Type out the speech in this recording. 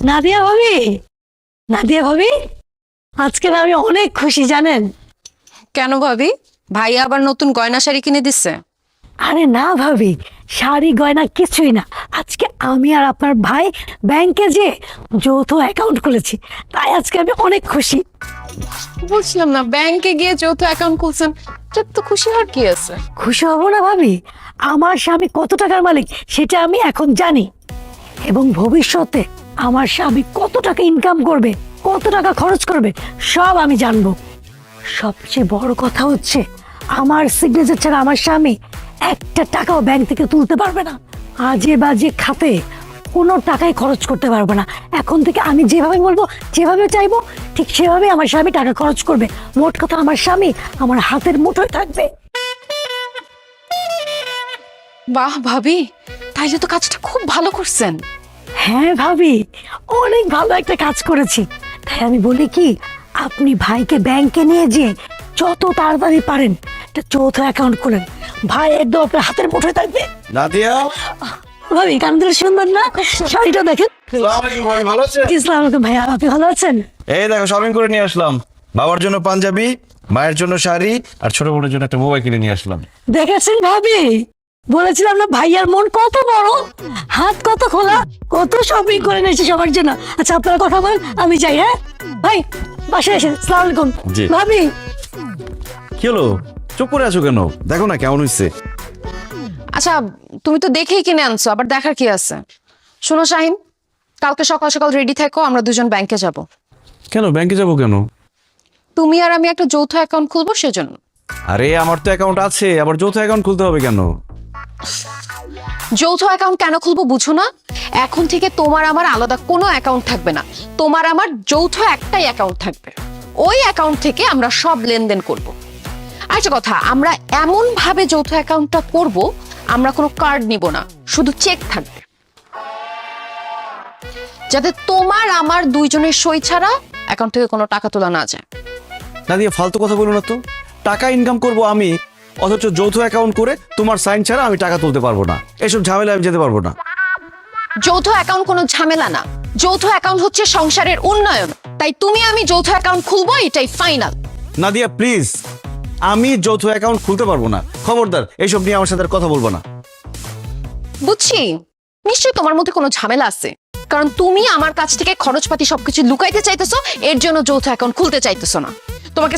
নাদিয়া ভাবি, নাদিয়া ভাবি, আজকে না আমি অনেক খুশি জানেন। কেন ভাবি? ভাই আবার নতুন গয়না শাড়ি কিনে দিচ্ছে? আরে না ভাবি, শাড়ি গয়না কিছুই না, আজকে আমি আর আপনার ভাই ব্যাংকে যে যৌথ অ্যাকাউন্ট খুলেছি, তাই আজকে আমি অনেক খুশি। বুঝলাম না, ব্যাংকে গিয়ে যৌথ অ্যাকাউন্ট খুলছেন, এটা তো খুশি হওয়ার কি আছে? খুশি হব না ভাবি? আমার স্বামী কত টাকার মালিক সেটা আমি এখন জানি, এবং ভবিষ্যতে আমার স্বামী কত টাকা ইনকাম করবে, কত টাকা খরচ করবে, সব আমি জানবো। সবচেয়ে বড় কথা হচ্ছে, আমার সিগনেচার ছাড়া আমার স্বামী একটা টাকাও ব্যাংক থেকে তুলতে পারবে না, আজে বাজে খাতে কোনো টাকাই খরচ করতে পারবে না। এখন থেকে আমি যেভাবে বলবো, যেভাবে চাইবো, ঠিক সেভাবে আমার স্বামী টাকা খরচ করবে। মোট কথা, আমার স্বামী আমার হাতের মুঠোয় থাকবে। বাহ ভাবি, তাইলে তো কাজটা খুব ভালো করছেন। হ্যাঁ ভাবি, অনেক ভালো একটা কাজ করেছি। তাই আমি বলি কি, আপনি ভাইকে ব্যাংকে নিয়ে যেয়ে যত তাড়াতাড়ি পারেন একটা যৌথ অ্যাকাউন্ট খুলেন। ভাই একদম আপনার হাতের মুঠোয় থাকবে। নাদিয়া, ভাবি কান্দের সুন্দর না? শাড়িটা দেখেন। আসসালামু আলাইকুম ভাই, ভালো আছেন? ইসলাম আলাইকুম ভাইয়া, আপনি ভালো আছেন? এই দেখো শপিং করে নিয়ে আসলাম। বাবার জন্য পাঞ্জাবি, মায়ের জন্য শাড়ি, আর ছোট বোনের জন্য একটা মোবাইল কিনে নিয়ে আসলাম। দেখেছেন ভাবি, বলেছিলাম না ভাইয়ার মন কত বড়, হাত কত খোলা, কত শপিং করে নিয়েছি সবার জন্য। আচ্ছা আপনারা কথা বলেন, আমি যাই। হ্যাঁ ভাই, বাসায় এসে আসসালামু আলাইকুম। জি। ভাবি, কি হলো, চুপ করে আছো কেন? দেখো না কেমন হয়েছে। আচ্ছা, তুমি তো দেখেই কিনে আনছো, আবার দেখার কি আছে? শোনো শাহিন, কালকে সকাল সকাল রেডি থাকো, আমরা দুজন ব্যাংকে যাব। কেন ব্যাংকে যাবো কেন? তুমি আর আমি একটা যৌথ অ্যাকাউন্ট খুলবো সেজন্য। আরে আমার তো অ্যাকাউন্ট আছে, আবার যৌথ অ্যাকাউন্ট খুলতে হবে কেন? যৌথ অ্যাকাউন্ট কেন খুলবো বুঝো না? এখন থেকে তোমার আমার আলাদা কোনো অ্যাকাউন্ট থাকবে না, তোমার আমার যৌথ একটাই অ্যাকাউন্ট থাকবে। ওই অ্যাকাউন্ট থেকে আমরা সব লেনদেন করব। আরেকটা কথা, আমরা এমন ভাবে যৌথ অ্যাকাউন্টটা করব, আমরা কোনো কার্ড নিব না, শুধু চেক থাকবে, যাতে তোমার আমার দুইজনের সই ছাড়া অ্যাকাউন্ট থেকে কোনো টাকা তোলা না যায়। নাদিয়া ফালতু কথা বলো না তো। টাকা ইনকাম করব আমি, অথচ যৌথ অ্যাকাউন্ট করে তোমার সাইন ছাড়া আমি টাকা তুলতে পারবো না। এসব ঝামেলা আমি যেতে পারবো না। যৌথ অ্যাকাউন্ট কোনো ঝামেলা না, যৌথ অ্যাকাউন্ট হচ্ছে সংসারের উন্নয়ন। তাই তুমি আমি যৌথ অ্যাকাউন্ট খুলবো, এটাই ফাইনাল। নাদিয়া প্লিজ, আমি যৌথ অ্যাকাউন্ট খুলতে পারবো না। খবরদার এইসব নিয়ে আমার সাথে আর কথা বলবো না। বুঝছি, নিশ্চয়ই তোমার মধ্যে কোনো ঝামেলা আছে, কারণ তুমি আমার কাছ থেকে খরচপাতি সবকিছু লুকাইতে চাইতেছো, এর জন্য যৌথ অ্যাকাউন্ট খুলতে চাইতেছো না। তোমাকে